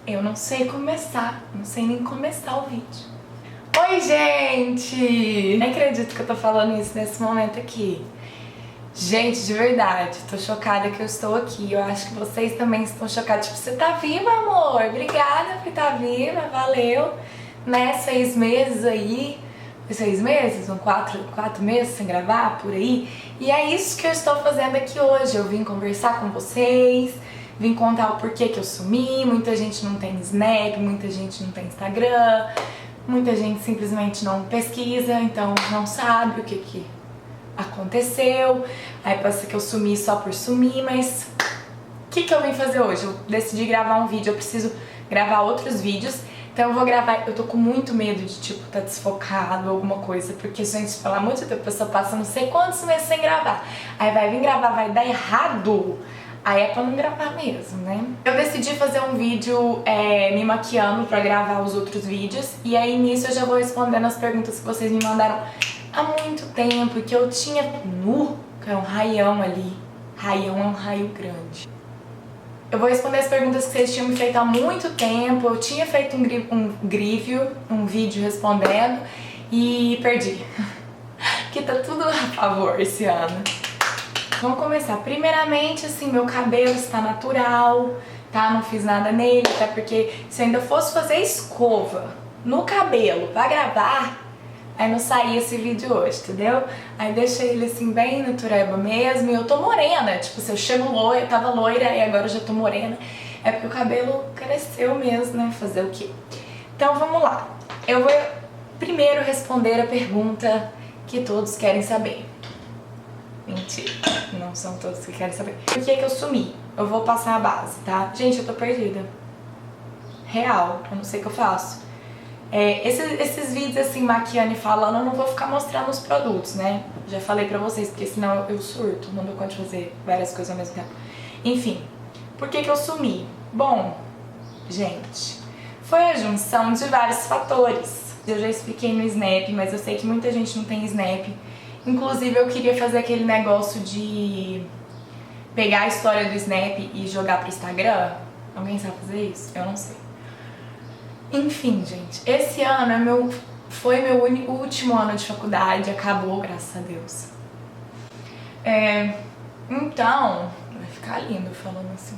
Eu não sei começar, não sei nem começar o vídeo. Oi, gente! Nem acredito que eu tô falando isso nesse momento aqui. Gente, de verdade, tô chocada que eu estou aqui. Eu acho que vocês também estão chocados. Tipo, você tá viva, amor? Obrigada por estar viva, valeu. Né, 6 meses aí. 6 meses? 4 meses sem gravar, por aí. E é isso que eu estou fazendo aqui hoje. Eu vim conversar com vocês, vim contar o porquê que eu sumi. Muita gente não tem Snap, muita gente não tem Instagram, muita gente simplesmente não pesquisa, então não sabe o que aconteceu. Aí passa que eu sumi só por sumir, mas o que eu vim fazer hoje? Eu decidi gravar um vídeo, eu preciso gravar outros vídeos. Então eu vou gravar, eu tô com muito medo de, tipo, tá desfocado ou alguma coisa, porque, gente, pelo amor de Deus, a pessoa passa não sei quantos meses sem gravar. Aí vai vir gravar, vai dar errado. Aí é pra não gravar mesmo, né? Eu decidi fazer um vídeo me maquiando pra gravar os outros vídeos. E aí nisso eu já vou respondendo as perguntas que vocês me mandaram há muito tempo. Que eu tinha que é um raião ali. Raião é um raio grande. Eu vou responder as perguntas que vocês tinham me feito há muito tempo. Eu tinha feito um vídeo respondendo e perdi. Porque tá tudo a favor esse ano. Vamos começar. Primeiramente, assim, meu cabelo está natural, tá? Não fiz nada nele, até porque se eu ainda fosse fazer escova no cabelo pra gravar, aí não saía esse vídeo hoje, entendeu? Aí deixei ele assim bem natureba mesmo, e eu tô morena, tipo, se eu chego loira, eu tava loira e agora eu já tô morena, é porque o cabelo cresceu mesmo, né? Fazer o quê? Então vamos lá. Eu vou primeiro responder a pergunta que todos querem saber. Mentira, não são todos que querem saber. Por que eu sumi? Eu vou passar a base, tá? Gente, eu tô perdida. Real, eu não sei o que eu faço. Esses vídeos assim, maquiando e falando, eu não vou ficar mostrando os produtos, né? Já falei pra vocês, porque senão eu surto, não dou conta de fazer várias coisas ao mesmo tempo. Enfim, por que eu sumi? Bom, gente, foi a junção de vários fatores. Eu já expliquei no Snap, mas eu sei que muita gente não tem Snap. Inclusive eu queria fazer aquele negócio de pegar a história do Snap e jogar pro Instagram. Alguém sabe fazer isso? Eu não sei. Enfim, gente, esse ano foi meu último ano de faculdade, acabou, graças a Deus. Então, vai ficar lindo falando assim.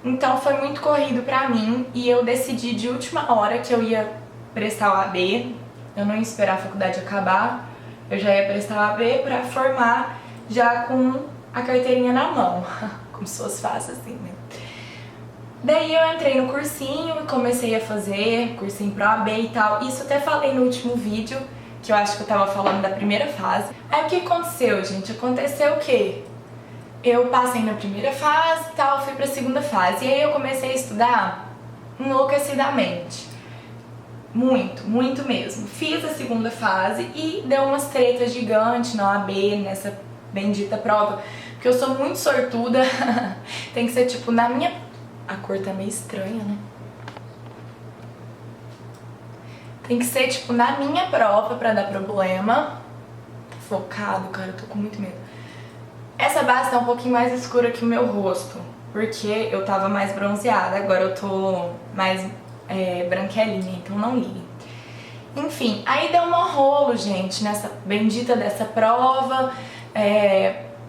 Então foi muito corrido pra mim e eu decidi de última hora que eu ia prestar o AB. Eu não ia esperar a faculdade acabar. Eu já ia prestar o AB pra formar já com a carteirinha na mão, como se fosse fácil assim, né? Daí eu entrei no cursinho e comecei a fazer cursinho pro AB e tal. Isso até falei no último vídeo, que eu acho que eu tava falando da primeira fase. Aí o que aconteceu, gente? Aconteceu o quê? Eu passei na primeira fase e tal, fui pra segunda fase. E aí eu comecei a estudar enlouquecidamente. Muito, muito mesmo. Fiz a segunda fase e deu umas tretas gigantes na OAB, nessa bendita prova. Porque eu sou muito sortuda. Tem que ser tipo na minha... A cor tá meio estranha, né? Tem que ser tipo na minha prova pra dar problema. Focado, cara, eu tô com muito medo. Essa base tá um pouquinho mais escura que o meu rosto, porque eu tava mais bronzeada. Agora eu tô mais... branquelinha, então não ligue. Enfim, aí deu um rolo, gente, nessa bendita dessa prova,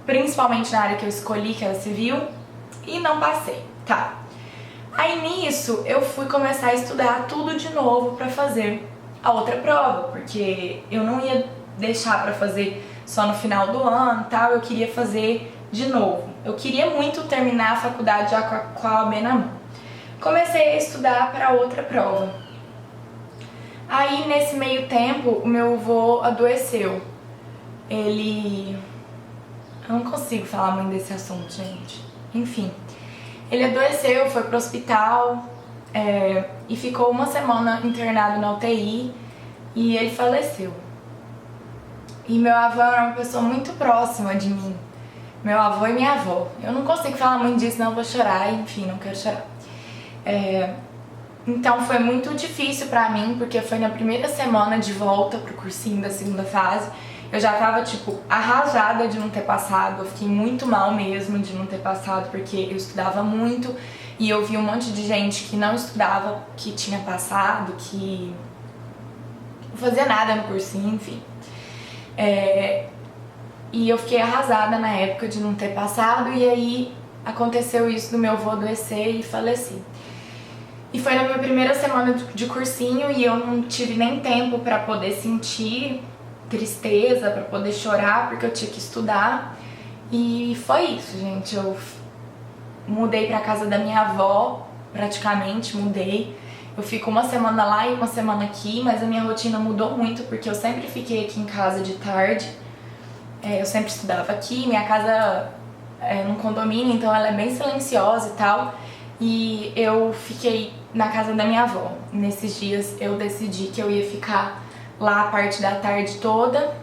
principalmente na área que eu escolhi, que era civil, e não passei, tá? Aí nisso eu fui começar a estudar tudo de novo pra fazer a outra prova, porque eu não ia deixar pra fazer só no final do ano e tal, eu queria fazer de novo. Eu queria muito terminar a faculdade já com a OAB na mão. Comecei a estudar para outra prova. Aí, nesse meio tempo, o meu avô adoeceu. Eu não consigo falar muito desse assunto, gente. Enfim. Ele adoeceu, foi pro hospital e ficou uma semana internado na UTI e ele faleceu. E meu avô era uma pessoa muito próxima de mim. Meu avô e minha avó. Eu não consigo falar muito disso, não vou chorar. Enfim, não quero chorar. Então foi muito difícil pra mim, porque foi na primeira semana de volta pro cursinho da segunda fase. Eu já tava, tipo, arrasada de não ter passado. Eu fiquei muito mal mesmo de não ter passado, porque eu estudava muito. e eu vi um monte de gente que não estudava, que tinha passado, que não fazia nada no cursinho, enfim. E eu fiquei arrasada na época de não ter passado, e aí aconteceu isso do meu avô adoecer e faleci. E foi na minha primeira semana de cursinho e eu não tive nem tempo pra poder sentir tristeza, pra poder chorar, porque eu tinha que estudar. E foi isso, gente. Eu mudei pra casa da minha avó, praticamente mudei. Eu fico uma semana lá e uma semana aqui, mas a minha rotina mudou muito, porque eu sempre fiquei aqui em casa de tarde. Eu sempre estudava aqui, minha casa é num condomínio, então ela é bem silenciosa e tal. E eu fiquei na casa da minha avó. Nesses dias eu decidi que eu ia ficar lá a parte da tarde toda.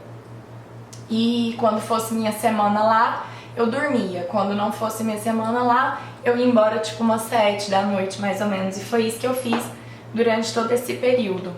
E quando fosse minha semana lá, eu dormia. Quando não fosse minha semana lá, eu ia embora tipo umas 7 da noite, mais ou menos. E foi isso que eu fiz durante todo esse período.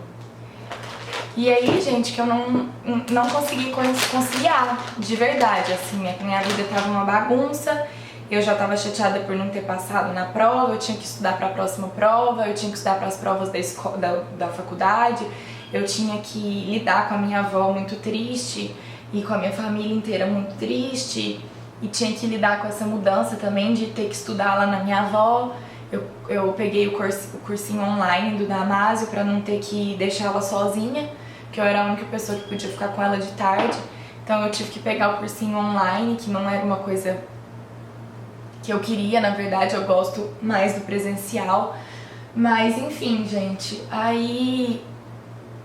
E aí, gente, que eu não consegui conciliar, de verdade, assim, a minha vida tava uma bagunça, eu já tava chateada por não ter passado na prova, eu tinha que estudar para a próxima prova, eu tinha que estudar para as provas da faculdade, eu tinha que lidar com a minha avó muito triste e com a minha família inteira muito triste, e tinha que lidar com essa mudança também de ter que estudar lá na minha avó. Eu peguei o cursinho online do Damásio para não ter que deixar ela sozinha, que eu era a única pessoa que podia ficar com ela de tarde. Então eu tive que pegar o cursinho online, que não era uma coisa que eu queria, na verdade eu gosto mais do presencial. Mas enfim, gente, aí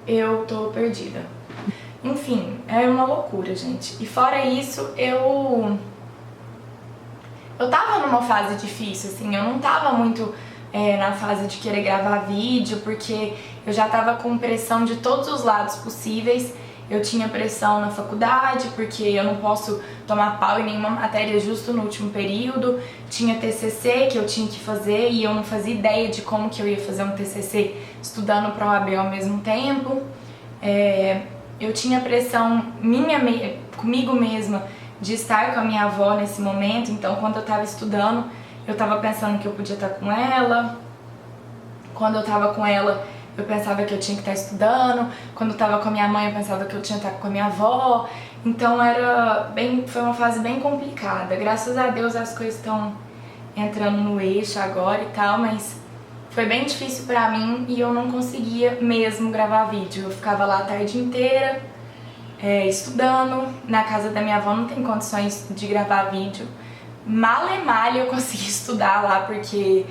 eu tô perdida. Enfim, é uma loucura, gente. E fora isso, eu tava numa fase difícil, assim, eu não tava muito na fase de querer gravar vídeo, porque eu já tava com pressão de todos os lados possíveis. Eu tinha pressão na faculdade, porque eu não posso tomar pau em nenhuma matéria justo no último período. Tinha TCC que eu tinha que fazer e eu não fazia ideia de como que eu ia fazer um TCC estudando para o OAB ao mesmo tempo. Eu tinha pressão comigo mesma de estar com a minha avó nesse momento, então quando eu tava estudando, eu tava pensando que eu podia estar com ela. Quando eu tava com ela, eu pensava que eu tinha que estar estudando. Quando eu tava com a minha mãe, eu pensava que eu tinha que estar com a minha avó. Então foi uma fase bem complicada. Graças a Deus as coisas estão entrando no eixo agora e tal, mas foi bem difícil pra mim e eu não conseguia mesmo gravar vídeo. Eu ficava lá a tarde inteira estudando. Na casa da minha avó não tem condições de gravar vídeo. Mal eu consegui estudar lá, porque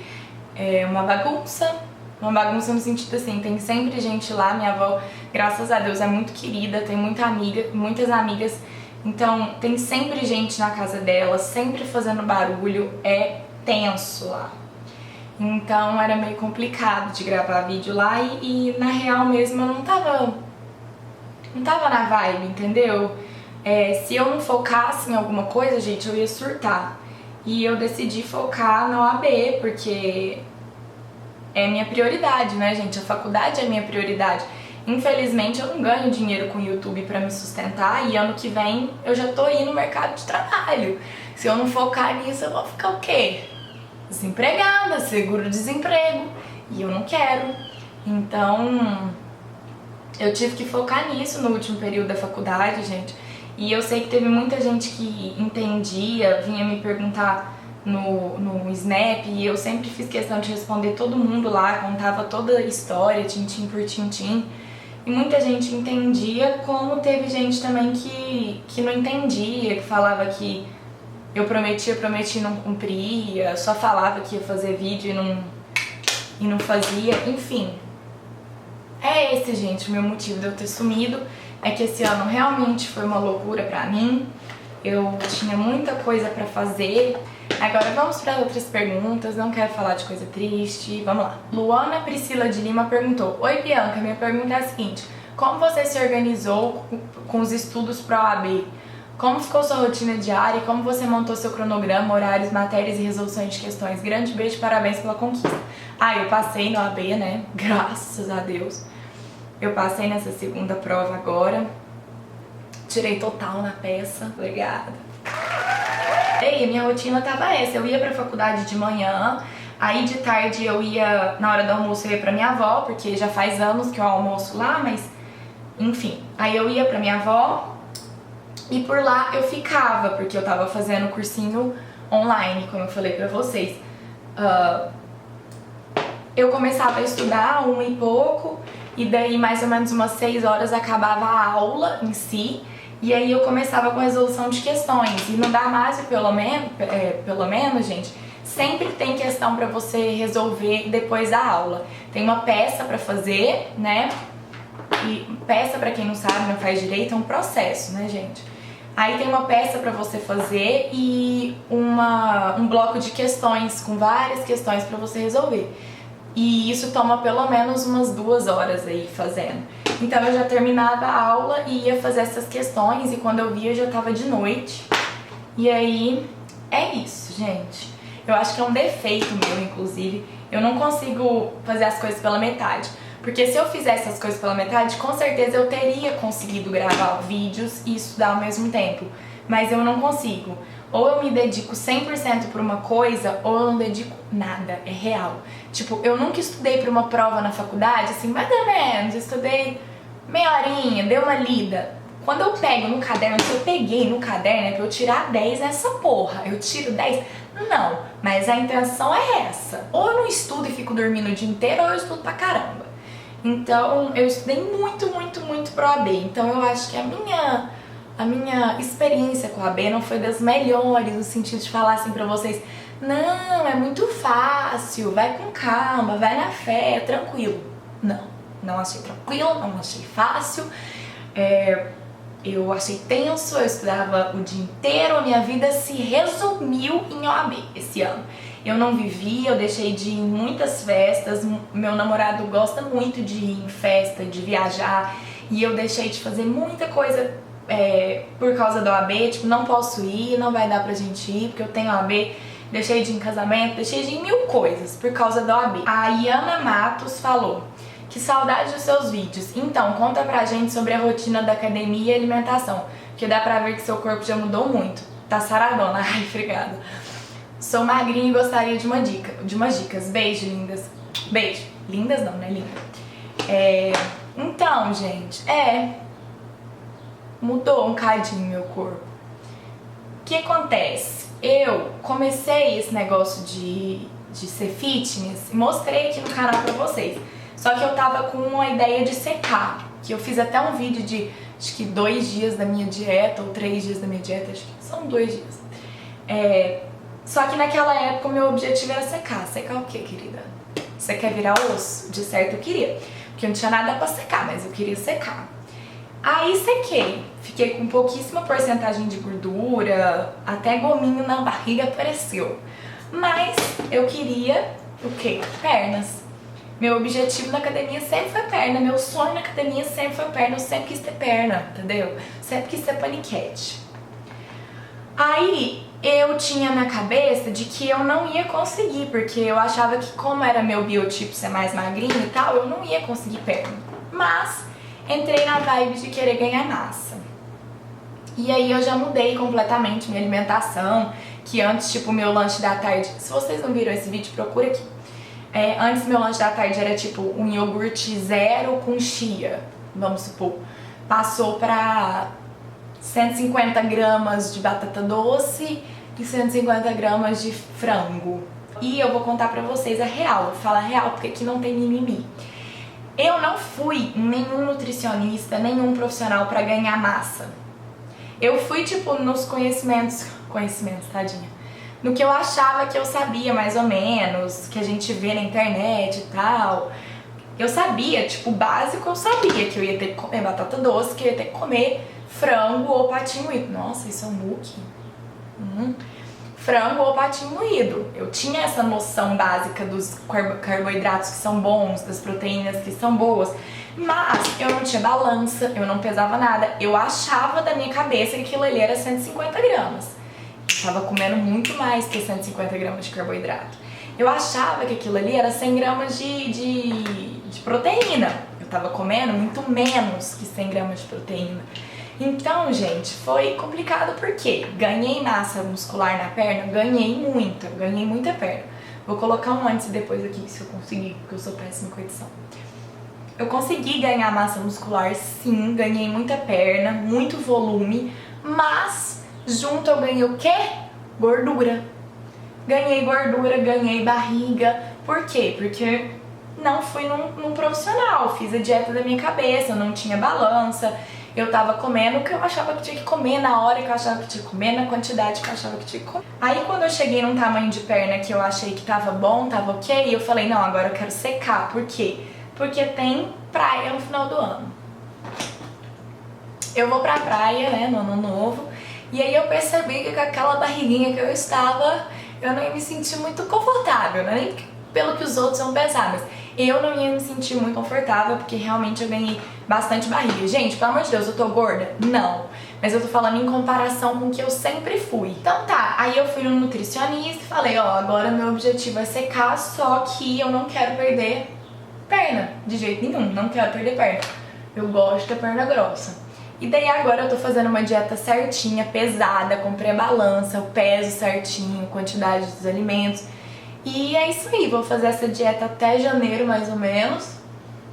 é uma bagunça no sentido assim, tem sempre gente lá. Minha avó, graças a Deus, é muito querida, tem muitas amigas, então tem sempre gente na casa dela, sempre fazendo barulho, é tenso lá. Então era meio complicado de gravar vídeo lá e na real mesmo eu não tava na vibe, entendeu? Se eu não focasse em alguma coisa, gente, eu ia surtar. E eu decidi focar na OAB, porque é minha prioridade, né, gente? A faculdade é minha prioridade. Infelizmente eu não ganho dinheiro com o YouTube pra me sustentar e ano que vem eu já tô aí no mercado de trabalho. Se eu não focar nisso, eu vou ficar o quê? Desempregada, seguro-desemprego. E eu não quero. Então eu tive que focar nisso no último período da faculdade, gente. E eu sei que teve muita gente que entendia, vinha me perguntar no Snap, e eu sempre fiz questão de responder todo mundo lá, contava toda a história, tintim por tintim. E muita gente entendia, como teve gente também que não entendia, que falava que eu prometia e não cumpria, só falava que ia fazer vídeo e não fazia, enfim. É esse, gente, o meu motivo de eu ter sumido. É que esse ano realmente foi uma loucura pra mim. Eu tinha muita coisa pra fazer. Agora vamos para outras perguntas, não quero falar de coisa triste, vamos lá. Luana Priscila de Lima perguntou: Oi Bianca, minha pergunta é a seguinte: como você se organizou com os estudos para a OAB? Como ficou sua rotina diária e como você montou seu cronograma, horários, matérias e resoluções de questões? Grande beijo, parabéns pela conquista. Eu passei no OAB, né? Graças a Deus. Eu passei nessa segunda prova agora. Tirei total na peça. Obrigada. E minha rotina tava essa. Eu ia pra faculdade de manhã, Aí de tarde eu ia, na hora do almoço eu ia pra minha avó, porque já faz anos que eu almoço lá, mas enfim. Aí eu ia pra minha avó e por lá eu ficava, porque eu tava fazendo cursinho online, como eu falei pra vocês. Eu começava a estudar 1 e pouco, e daí mais ou menos umas 6 horas acabava a aula em si, e aí eu começava com resolução de questões. E no Damásio, pelo menos, gente, sempre tem questão pra você resolver depois da aula. Tem uma peça pra fazer, né? E peça, pra quem não sabe, não faz direito, é um processo, né, gente? Aí tem uma peça pra você fazer e um bloco de questões, com várias questões pra você resolver. E isso toma pelo menos umas 2 horas aí fazendo. Então eu já terminava a aula e ia fazer essas questões, e quando eu via já tava de noite. E aí é isso, gente. Eu acho que é um defeito meu, inclusive. Eu não consigo fazer as coisas pela metade. Porque se eu fizesse as coisas pela metade, com certeza eu teria conseguido gravar vídeos e estudar ao mesmo tempo. Mas eu não consigo. Ou eu me dedico 100% pra uma coisa, ou eu não dedico nada, é real. Tipo, eu nunca estudei pra uma prova na faculdade, assim, mais ou menos, estudei meia horinha, dei uma lida. Quando eu pego no caderno, se eu peguei no caderno é pra eu tirar 10 nessa porra, eu tiro 10? Não, mas a intenção é essa. Ou eu não estudo e fico dormindo o dia inteiro, ou eu estudo pra caramba. Então, eu estudei muito pro AB, então eu acho que a minha experiência com a AB não foi das melhores, no sentido de falar assim pra vocês: não, é muito fácil, vai com calma, vai na fé, é tranquilo. Não achei tranquilo, não achei fácil, eu achei tenso, eu estudava o dia inteiro, a minha vida se resumiu em OAB esse ano. Eu não vivi, eu deixei de ir em muitas festas, meu namorado gosta muito de ir em festa, de viajar, e eu deixei de fazer muita coisa por causa do OAB, tipo, não posso ir, não vai dar pra gente ir, porque eu tenho OAB, deixei de ir em casamento, deixei de ir em 1000 coisas por causa do OAB. A Iana Matos falou: que saudade dos seus vídeos. Então, conta pra gente sobre a rotina da academia e alimentação, porque dá pra ver que seu corpo já mudou muito. Tá saradona. Ai, obrigada. Sou magrinha e gostaria de umas dicas. Beijo, lindas. Beijo. Lindas não, né, linda? Então, gente, mudou um cadinho meu corpo. O que acontece? Eu comecei esse negócio de ser fitness, mostrei aqui no canal pra vocês. Só que eu tava com uma ideia de secar, que eu fiz até um vídeo de, acho que 2 dias da minha dieta, ou 3 dias da minha dieta, acho que são 2 dias. Só que naquela época o meu objetivo era secar. Secar o que, querida? Você quer virar osso? De certo eu queria, porque não tinha nada pra secar, mas eu queria secar. Aí sequei, fiquei com pouquíssima porcentagem de gordura, até gominho na barriga apareceu. Mas eu queria o quê? Pernas. Meu objetivo na academia sempre foi perna, meu sonho na academia sempre foi perna, eu sempre quis ter perna, entendeu? Sempre quis ter paniquete. Aí eu tinha na cabeça de que eu não ia conseguir, porque eu achava que, como era meu biotipo ser mais magrinho e tal, eu não ia conseguir perna. Mas entrei na vibe de querer ganhar massa. E aí eu já mudei completamente minha alimentação, que antes, tipo, meu lanche da tarde, se vocês não viram esse vídeo, procura aqui. Antes meu lanche da tarde era tipo um iogurte zero com chia, vamos supor. Passou pra 150 gramas de batata doce e 150 gramas de frango. E eu vou contar pra vocês a real, vou falar a real porque aqui não tem mimimi. Eu não fui nenhum nutricionista, nenhum profissional pra ganhar massa. Eu fui tipo nos conhecimentos, tadinha. No que eu achava que eu sabia mais ou menos, que a gente vê na internet e tal. Eu sabia, tipo, o básico eu sabia, que eu ia ter que comer batata doce, que eu ia ter que comer frango ou patinho moído. Nossa, isso é um muque. Frango ou patinho moído. Eu tinha essa noção básica dos carboidratos que são bons, das proteínas que são boas, mas eu não tinha balança, eu não pesava nada. Eu achava da minha cabeça que aquilo ali era 150 gramas. Eu tava comendo muito mais que 150 gramas de carboidrato. Eu achava que aquilo ali era 100 gramas de proteína. Eu tava comendo muito menos que 100 gramas de proteína. Então, gente, foi complicado porque ganhei massa muscular na perna, ganhei muita perna. Vou colocar um antes e depois aqui, se eu conseguir, porque eu sou péssima com edição. Eu consegui ganhar massa muscular, sim, ganhei muita perna, muito volume, mas junto eu ganhei o quê? Gordura. Ganhei gordura, ganhei barriga. Por quê? Porque não fui num profissional, fiz a dieta da minha cabeça, eu não tinha balança, eu tava comendo o que eu achava que tinha que comer, na hora que eu achava que tinha que comer, na quantidade que eu achava que tinha que comer. Aí quando eu cheguei num tamanho de perna que eu achei que tava bom, tava ok, eu falei, não, agora eu quero secar. Por quê? Porque tem praia no final do ano. Eu vou pra praia, né, no ano novo, e aí eu percebi que com aquela barriguinha que eu estava, eu não ia me sentir muito confortável, né? Nem pelo que os outros vão pensar, mas eu não ia me sentir muito confortável, porque realmente eu ganhei bastante barriga. Gente, pelo amor de Deus, eu tô gorda? Não. Mas eu tô falando em comparação com o que eu sempre fui. Então tá, aí eu fui no nutricionista e falei, ó, agora meu objetivo é secar, só que eu não quero perder perna, de jeito nenhum, não quero perder perna. Eu gosto da perna grossa. E daí agora eu tô fazendo uma dieta certinha, pesada, comprei a balança, eu peso certinho, quantidade dos alimentos. E é isso aí, vou fazer essa dieta até janeiro mais ou menos,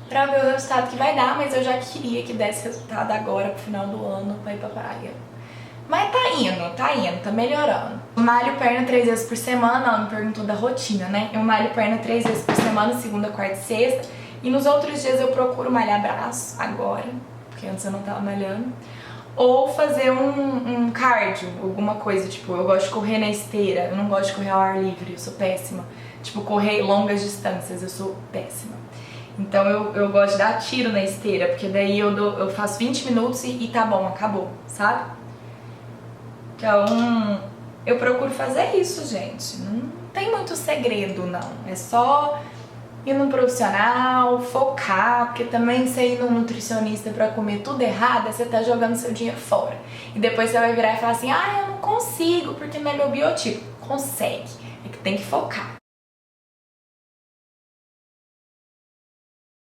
pra ver o resultado que vai dar, mas eu já queria que desse resultado agora pro final do ano pra ir pra praia. Mas tá indo, tá melhorando. Eu malho perna 3 vezes por semana, ela me perguntou da rotina, né? Eu malho perna 3 vezes por semana, segunda, quarta e sexta. E nos outros dias eu procuro malhar braço, agora, porque antes eu não tava malhando. Ou fazer um cardio, alguma coisa, tipo, eu gosto de correr na esteira, eu não gosto de correr ao ar livre, eu sou péssima. Tipo, correr longas distâncias, eu sou péssima. Então eu gosto de dar tiro na esteira, porque daí eu faço 20 minutos e tá bom, acabou, sabe? Então, eu procuro fazer isso, gente. Não tem muito segredo, não. É só ir num profissional, focar, porque também você ir num nutricionista pra comer tudo errado, você tá jogando seu dinheiro fora. E depois você vai virar e falar assim, ah, eu não consigo, porque não é meu biotipo. Consegue, é que tem que focar.